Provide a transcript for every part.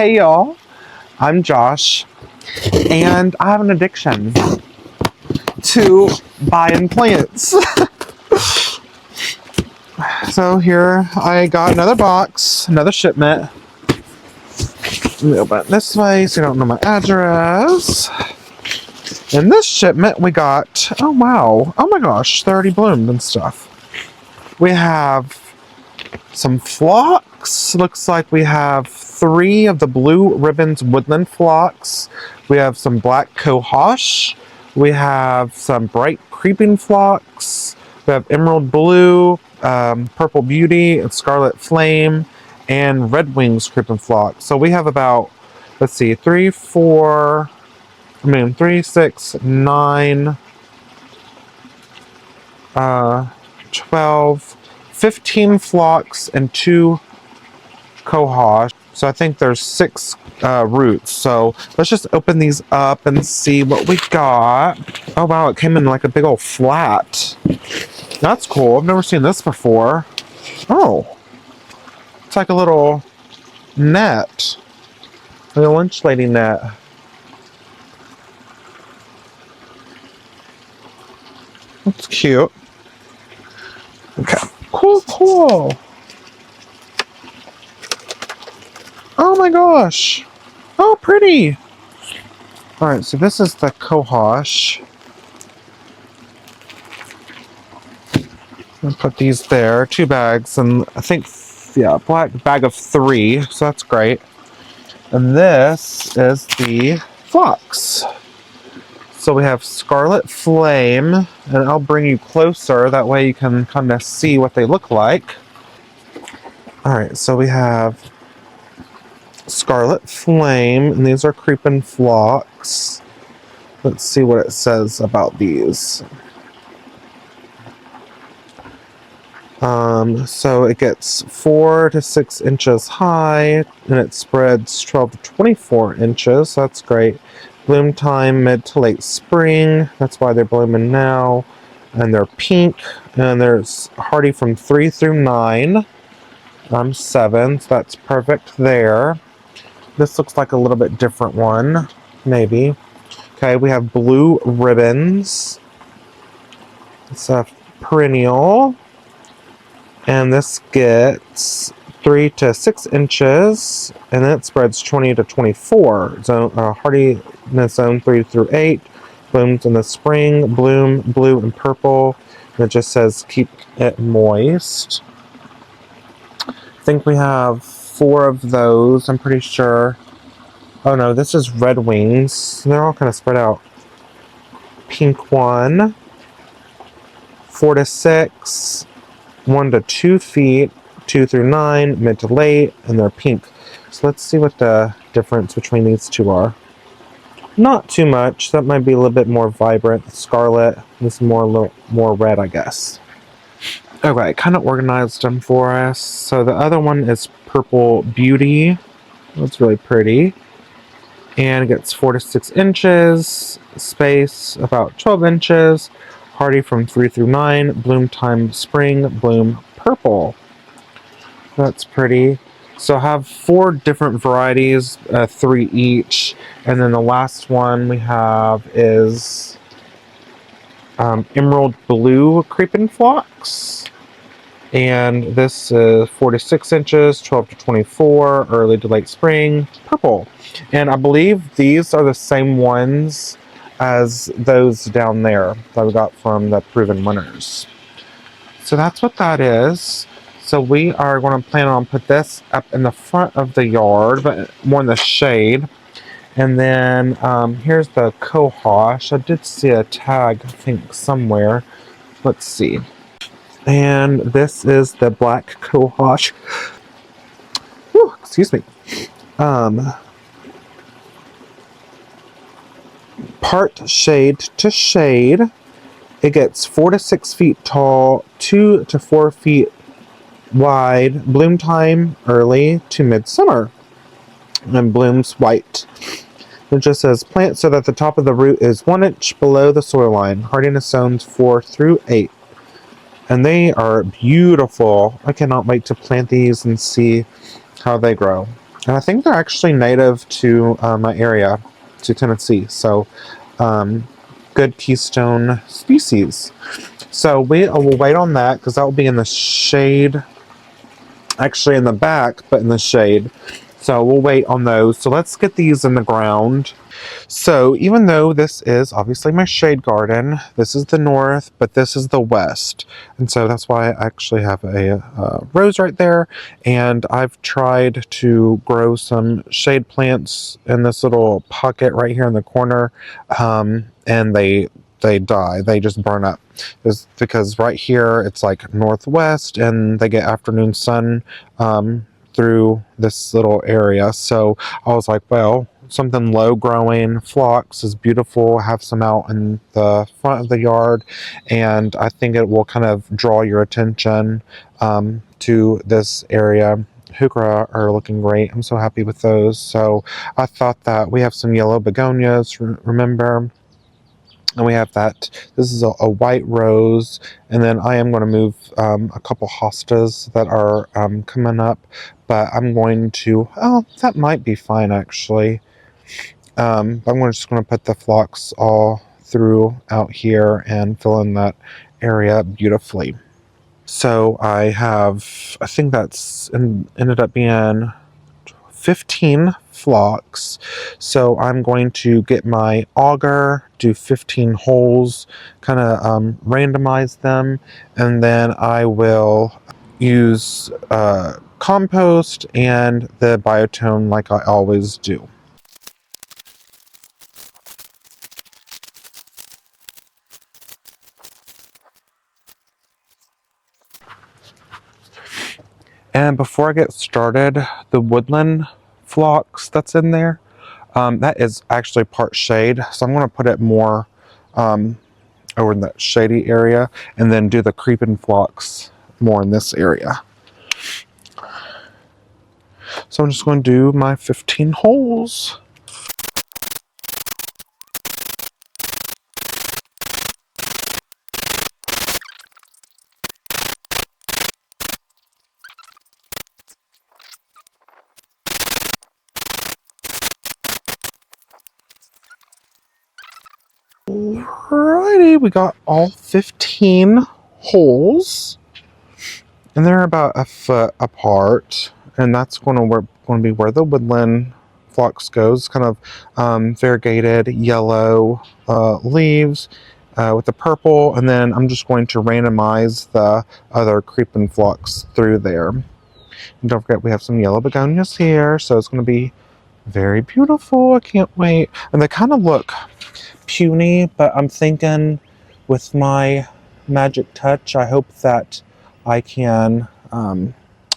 Hey y'all, I'm Josh, and I have an addiction to buying plants. So here I got another box, another shipment. Let me open it this way so you don't know my address. In this shipment we got, oh wow, oh my gosh, they already bloomed and stuff. We have some phlox. Looks like we have 3 of the blue ribbons woodland phlox. We have some black cohosh. We have some bright creeping phlox. We have emerald blue, purple beauty, and scarlet flame, and red wings creeping phlox. So we have about, let's see, 3, 6, 9, 12, 15 phlox and 2 cohosh. So I think there's 6 roots. So let's just open these up and see what we got. Oh wow, it came in like a big old flat. That's cool. I've never seen this before. Oh, it's like a little net, like a lunch lady net. That's cute. Okay, cool. Oh my gosh. Oh, pretty. All right, so this is the cohosh. I'll put these there, 2 bags, and I think, yeah, black bag of 3, so that's great. And this is the phlox. So we have scarlet flame, and I'll bring you closer, that way you can kind of see what they look like. All right, so we have scarlet flame, and these are creeping phlox. Let's see what it says about these. So it gets 4 to 6 inches high, and it spreads 12 to 24 inches. So that's great. Bloom time mid to late spring. That's why they're blooming now. And they're pink, and there's hardy from 3 through 9. I'm 7, so that's perfect there. This looks like a little bit different one, maybe. Okay, we have blue ribbons. It's a perennial. And this gets 3 to 6 inches, and then it spreads 20 to 24. Hardiness zone 3 through 8. Blooms in the spring, bloom blue and purple. And it just says keep it moist. I think we have 4 of those, I'm pretty sure. Oh no, this is red wings. They're all kind of spread out. Pink one. 4 to 6. 1 to 2 feet, 2 through 9, mid to late, and they're pink. So let's see what the difference between these 2 are. Not too much. That might be a little bit more vibrant. Scarlet. This is a little more red, I guess. Okay, kind of organized them for us. So the other one is purple beauty. That's really pretty. And it gets 4 to 6 inches. Space about 12 inches. Hardy from 3 through 9, bloom time spring, bloom purple. That's pretty. So I have 4 different varieties, 3 each, and then the last one we have is emerald blue creeping phlox, and this is 4 to 6 inches, 12 to 24, early to late spring, purple. And I believe these are the same ones as those down there that we got from the proven winners. So that's what that is. So we are going to plan on put this up in the front of the yard, but more in the shade. And then here's the cohosh. I did see a tag, I think, somewhere. Let's see. And this is the black cohosh. Whew, excuse me. Part shade to shade. It gets 4 to 6 feet tall, 2 to 4 feet wide. Bloom time early to midsummer, and blooms white. It just says plant so that the top of the root is 1 inch below the soil line. Hardiness zones 4 through 8. And they are beautiful. I cannot wait to plant these and see how they grow. And I think they're actually native to my area, to Tennessee. So good keystone species. So we'll wait on that because that will be in the shade, actually in the back, but in the shade. So we'll wait on those. So let's get these in the ground. So even though this is obviously my shade garden, this is the north, but this is the west. And so that's why I actually have a rose right there. And I've tried to grow some shade plants in this little pocket right here in the corner. And they die. They just burn up. It's because right here it's like northwest and they get afternoon sun through this little area. So I was like, well, something low growing. Phlox is beautiful. Have some out in the front of the yard, and I think it will kind of draw your attention to this area. Heuchera are looking great. I'm so happy with those. So I thought that we have some yellow begonias, remember? And we have that. This is a white rose, and then I am going to move a couple hostas that are coming up, but I'm going to, oh, that might be fine actually. I'm just going to put the phlox all through out here and fill in that area beautifully. So I think that's ended up being 15 phlox. So I'm going to get my auger, do 15 holes, kind of randomize them, and then I will use compost and the biotone like I always do. And before I get started, the woodland phlox that's in there, that is actually part shade. So I'm going to put it more over in that shady area and then do the creeping phlox more in this area. So I'm just going to do my 15 holes. Alrighty, we got all 15 holes, and they're about a foot apart, and that's going to be where the woodland phlox goes. Kind of variegated yellow leaves with the purple, and then I'm just going to randomize the other creeping phlox through there. And don't forget, we have some yellow begonias here, so it's going to be very beautiful. I can't wait. And they kind of look puny, but I'm thinking with my magic touch, I hope that I can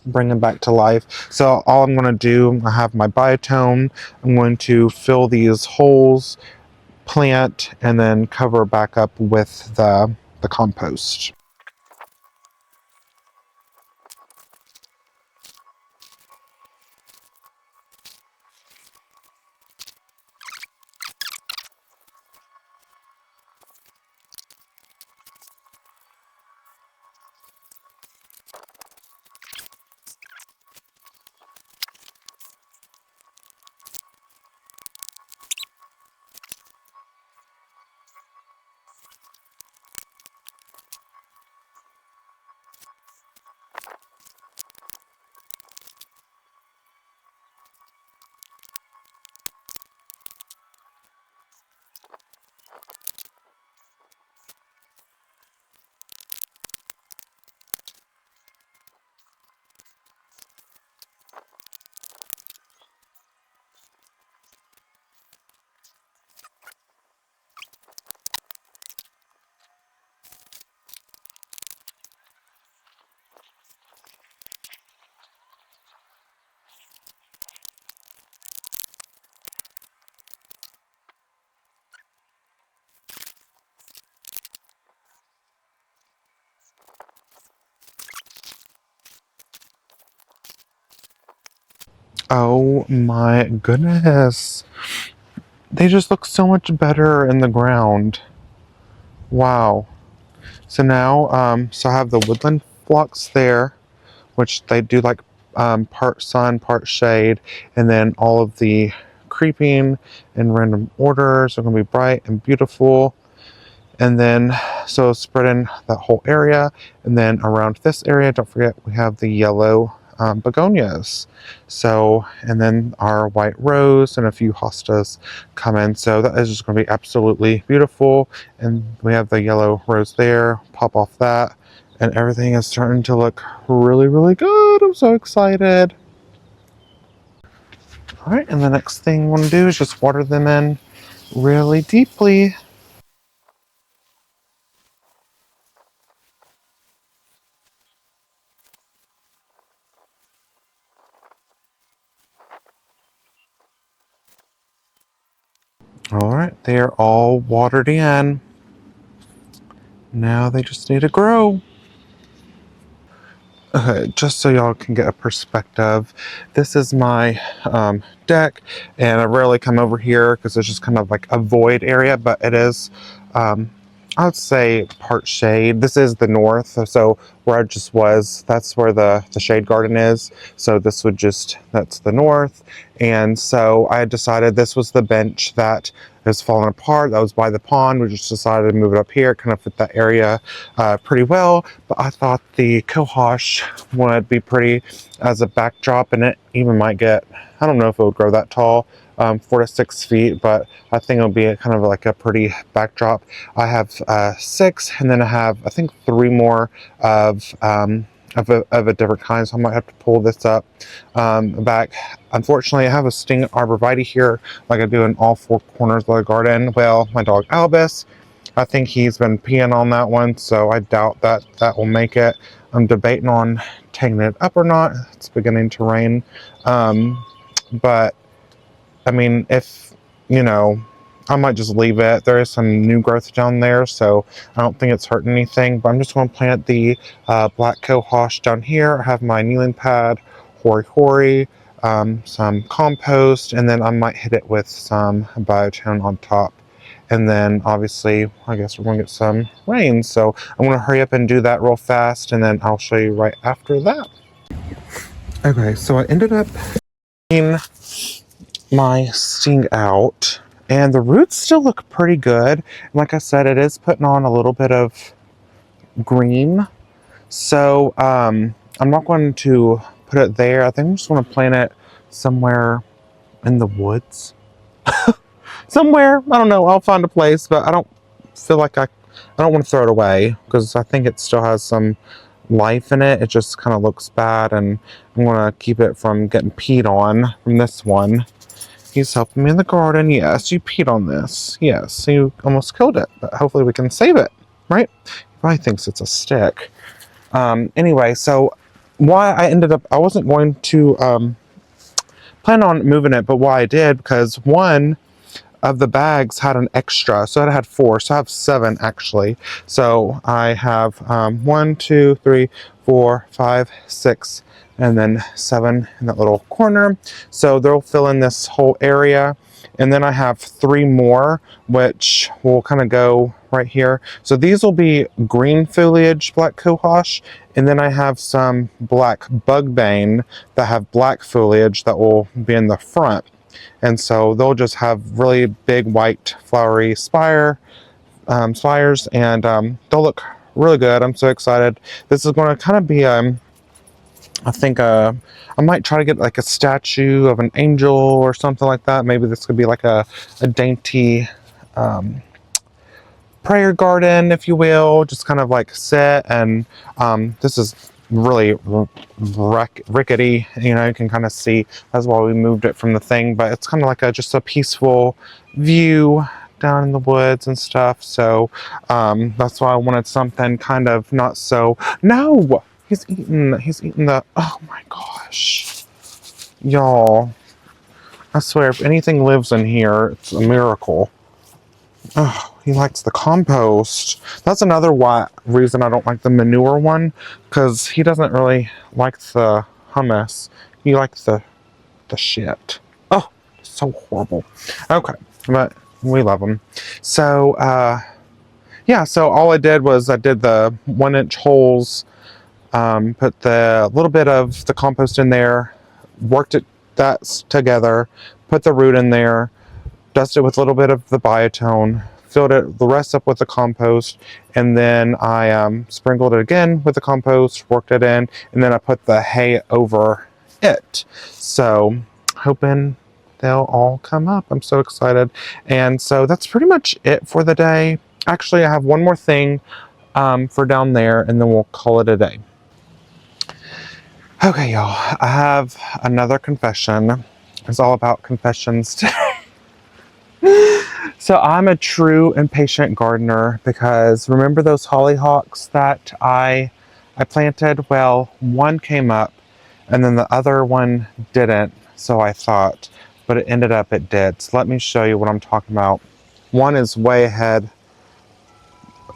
bring them back to life. So all I'm going to do, I have my biotone. I'm going to fill these holes, plant, and then cover back up with the compost. Oh my goodness. They just look so much better in the ground. Wow. So now, so I have the woodland phlox there, which they do like part sun, part shade, and then all of the creeping in random orders are going to be bright and beautiful. And then, so spreading that whole area, and then around this area, don't forget we have the yellow begonias. So, and then our white rose and a few hostas come in. So that is just going to be absolutely beautiful. And we have the yellow rose there, pop off that, and everything is starting to look really, really good. I'm so excited. All right, and the next thing we want to do is just water them in really deeply. All right, they are all watered in. Now they just need to grow. Okay, just so y'all can get a perspective, this is my deck, and I rarely come over here because it's just kind of like a void area, but it is, I would say, part shade. This is the north, so where I just was, that's where the shade garden is. So this would just, that's the north. And so I decided this was the bench that is falling apart. That was by the pond. We just decided to move it up here. It kind of fit that area pretty well. But I thought the Cohosh would be pretty as a backdrop, and it even might get, I don't know if it would grow that tall, 4 to 6 feet, but I think it'll be kind of like a pretty backdrop. I have 6, and then I have, I think, 3 more of a different kind, so I might have to pull this up back. Unfortunately, I have a sting arborvitae here, like I do in all 4 corners of the garden. Well, my dog Albus, I think he's been peeing on that one, so I doubt that that will make it. I'm debating on taking it up or not. It's beginning to rain, but I mean, if, you know, I might just leave it. There is some new growth down there, so I don't think it's hurting anything. But I'm just going to plant the black Cohosh down here. I have my kneeling pad, hori, some compost, and then I might hit it with some biotin on top. And then obviously, I guess we're going to get some rain. So I'm going to hurry up and do that real fast, and then I'll show you right after that. Okay, so I ended up taking my sting out, and the roots still look pretty good. Like I said, it is putting on a little bit of green, so I'm not going to put it there. I think I'm just going to plant it somewhere in the woods. Somewhere, I don't know, I'll find a place, but I don't feel like I don't want to throw it away because I think it still has some life in it. It just kind of looks bad, and I'm going to keep it from getting peed on from this one. He's helping me in the garden. Yes, you peed on this. Yes, you almost killed it, but hopefully we can save it, right? He probably thinks it's a stick. Anyway, so why I ended up, I wasn't going to plan on moving it, but why I did, because one of the bags had an extra, so I had 4, so I have 7 actually. So I have 1, 2, 3, 4, 5, 6, and then 7 in that little corner. So they'll fill in this whole area. And then I have 3 more, which will kind of go right here. So these will be green foliage black Cohosh, and then I have some black bugbane that have black foliage that will be in the front. And so they'll just have really big white flowery spires, and they'll look really good. I'm so excited. This is going to kind of be, I think, I might try to get like a statue of an angel or something like that. Maybe this could be like a dainty prayer garden, if you will, just kind of like sit. And this is really rickety, you know, you can kind of see, that's why we moved it from the thing, but it's kind of like just a peaceful view down in the woods and stuff. So that's why I wanted something kind of not so, no, he's eating the, oh my gosh, y'all, I swear if anything lives in here, it's a miracle. Oh, he likes the compost. That's another reason I don't like the manure one, because he doesn't really like the hummus. He likes the shit. Oh, so horrible. Okay, but we love him. So, yeah, so all I did was I did the 1-inch holes Put the little bit of the compost in there, worked that together, put the root in there, dusted it with a little bit of the biotone, filled the rest up with the compost, and then I sprinkled it again with the compost, worked it in, and then I put the hay over it. So hoping they'll all come up. I'm so excited. And so that's pretty much it for the day. Actually, I have one more thing for down there, and then we'll call it a day. Okay, y'all, I have another confession. It's all about confessions today. So I'm a true impatient gardener because remember those hollyhocks that I planted? Well, one came up and then the other one didn't, so I thought, but it ended up it did. So let me show you what I'm talking about. One is way ahead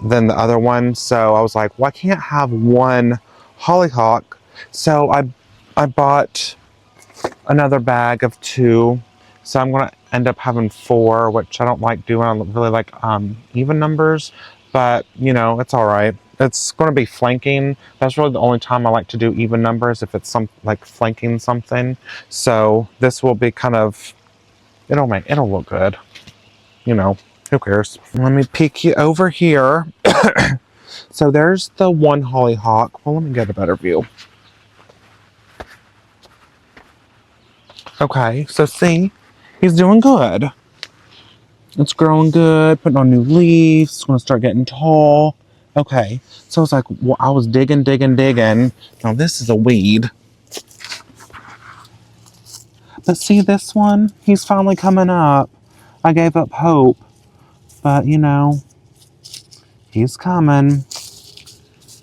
than the other one, so I was like, well, I can't have one hollyhock. So I bought another bag of 2. So I'm going to end up having 4, which I don't like doing. I really like even numbers, but you know, it's all right. It's going to be flanking. That's really the only time I like to do even numbers, if it's like flanking something. So this will be kind of, it'll look good. You know, who cares? Let me peek you over here. So there's the one hollyhock. Well, let me get a better view. Okay, so see, he's doing good. It's growing good, putting on new leaves. It's going to start getting tall. Okay, so it's like, well, I was digging. Now this is a weed. But see this one? He's finally coming up. I gave up hope, but you know, he's coming.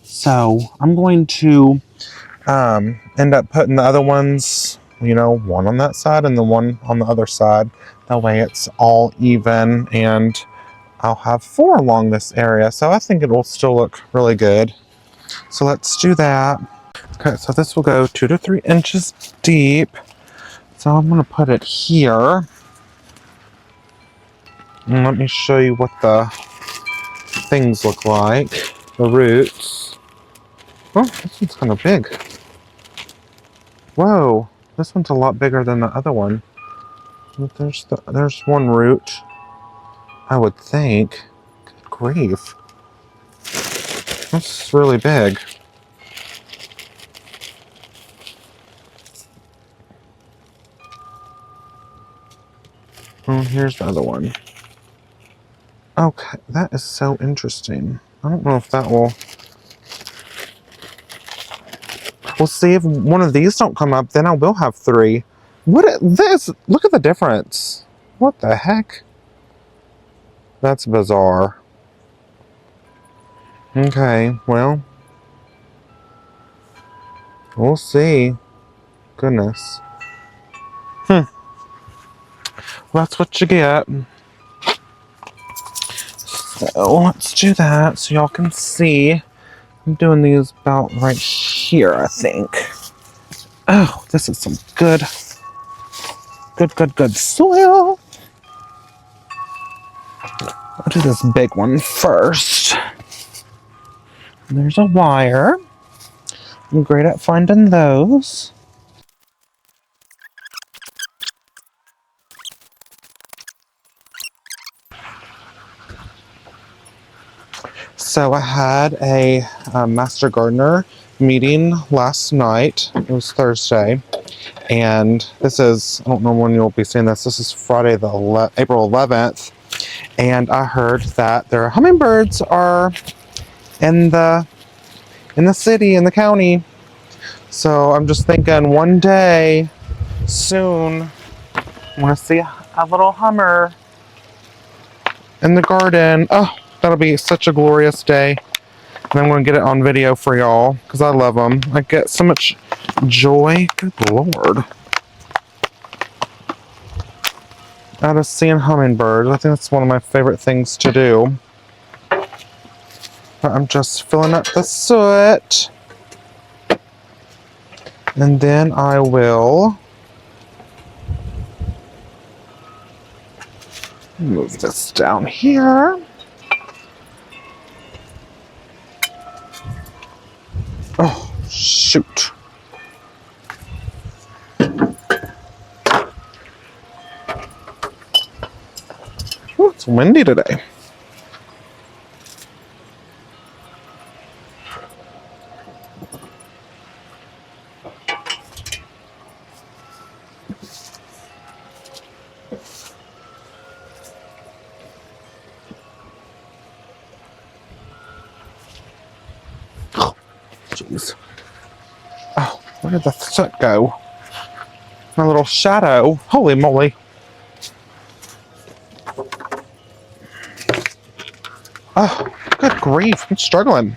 So I'm going to end up putting the other ones, you know, one on that side and the one on the other side. That way it's all even, and I'll have 4 along this area. So I think it will still look really good. So let's do that. Okay, so this will go 2 to 3 inches deep. So I'm going to put it here. And let me show you what the things look like. The roots. Oh, this one's kind of big. Whoa, this one's a lot bigger than the other one. There's one root, I would think. Good grief. That's really big. Oh, here's the other one. Okay, that is so interesting. I don't know if that will... We'll see if one of these don't come up, then I will have 3. Look at the difference. What the heck? That's bizarre. Okay, well, we'll see. Goodness. Well, that's what you get. So let's do that so y'all can see. I'm doing these about right here, I think. Oh, this is some good soil. I'll do this big one first. There's a wire. I'm great at finding those. So I had a master gardener meeting last night. It was Thursday. And this is, I don't know when you'll be seeing this. This is Friday, April 11th. And I heard that their hummingbirds are in the city, in the county. So I'm just thinking one day soon, I'm going to see a little hummer in the garden. Oh, that'll be such a glorious day. And I'm going to get it on video for y'all because I love them. I get so much joy. Good Lord. Out of seeing hummingbirds. I think that's one of my favorite things to do. But I'm just filling up the soot. And then I will move this down here. Oh, shoot. Ooh, it's windy today. Jeez. Oh, where did the soot go? My little shadow. Holy moly. Oh, good grief. I'm struggling.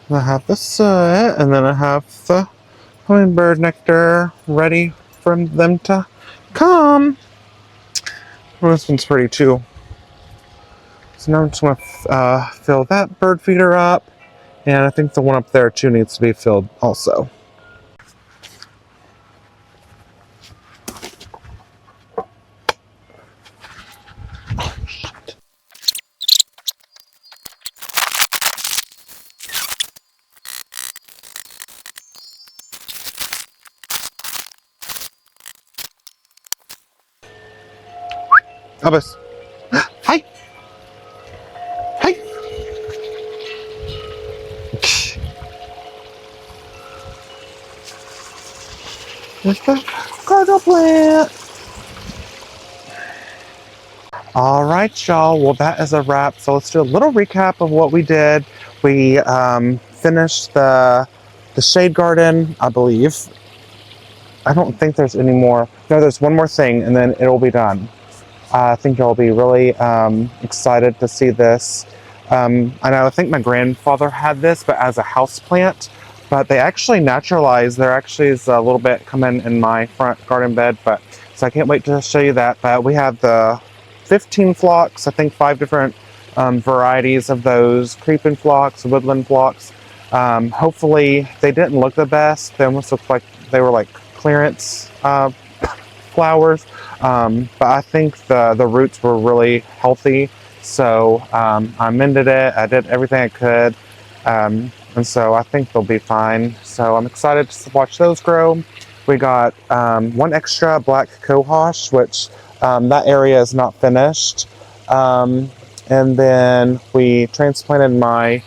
I have the soot, and then I have the hummingbird nectar ready for them to come. Well, this one's pretty too. So now I'm just going to fill that bird feeder up, and I think the one up there too needs to be filled also. Oh, shit. Albus. Hi. Hi. There's the cargo plant. All right, y'all. Well, that is a wrap. So let's do a little recap of what we did. We finished the shade garden, I believe. I don't think there's any more. No, there's one more thing, and then it'll be done. I think you'll be really excited to see this. I know, I think my grandfather had this, but as a house plant. But they actually naturalized. There actually is a little bit coming in my front garden bed, but so I can't wait to show you that. But we have the 15 phlox, I think 5 different varieties of those, creeping phlox, woodland phlox. Hopefully they didn't look the best. They almost looked like they were like clearance flowers, but I think the roots were really healthy, so I mended it. I did everything I could, and so I think they'll be fine. So I'm excited to watch those grow. We got one extra black cohosh, which that area is not finished, and then we transplanted my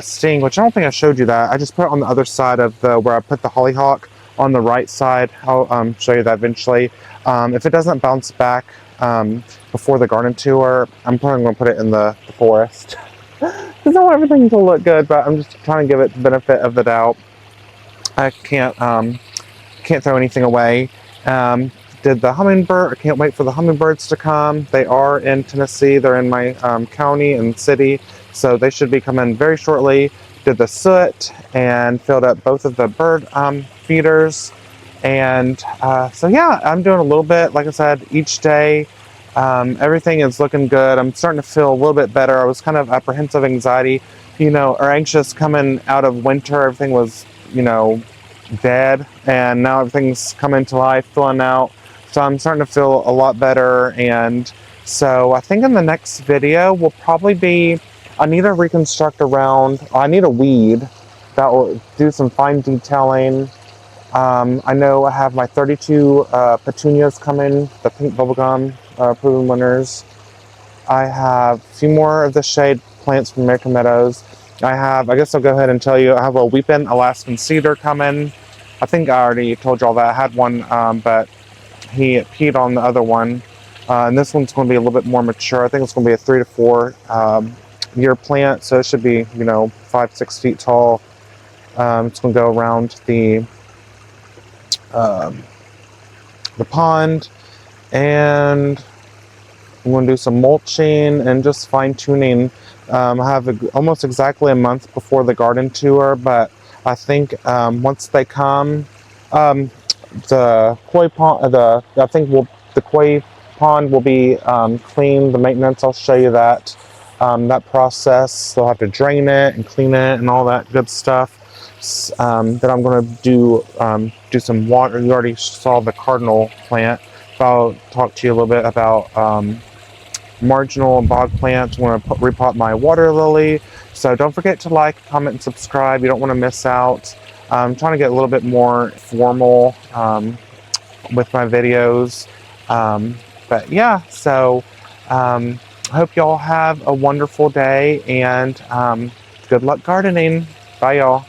sting, which I don't think I showed you that. I just put it on the other side of where I put the hollyhock. On the right side, I'll show you that eventually. If it doesn't bounce back before the garden tour, I'm probably going to put it in the forest. Because I want everything to look good, but I'm just trying to give it the benefit of the doubt. I can't throw anything away. Did the hummingbird? I can't wait for the hummingbirds to come. They are in Tennessee. They're in my county and city, so they should be coming very shortly. Did the soot and filled up both of the bird feeders, and so yeah, I'm doing a little bit, like I said, each day. Everything is looking good. I'm starting to feel a little bit better. I was kind of apprehensive, anxiety, or anxious coming out of winter. Everything was, dead, and now everything's coming to life, filling out. So I'm starting to feel a lot better, and so I think in the next video will probably be, I need to reconstruct around, I need a weed that will do some fine detailing. I know I have my 32 petunias coming, the pink bubblegum proven winners. I have a few more of the shade plants from American Meadows. I guess I'll go ahead and tell you, I have a weeping Alaskan cedar coming. I think I already told you all that. I had one, but he peed on the other one. And this one's going to be a little bit more mature. I think it's going to be a 3 to 4 year plant, so it should be 5-6 feet tall. It's going to go around the pond, and I'm going to do some mulching and just fine tuning. I have almost exactly a month before the garden tour, but I think once they come, the koi pond, the koi pond will be clean. The maintenance, I'll show you that. That process, they'll have to drain it and clean it and all that good stuff. Then I'm going to do some water. You already saw the cardinal plant. I'll talk to you a little bit about marginal and bog plants. I want to repot my water lily. So don't forget to like, comment, and subscribe. You don't want to miss out. I'm trying to get a little bit more formal with my videos. But yeah, so I hope y'all have a wonderful day, and good luck gardening. Bye, y'all.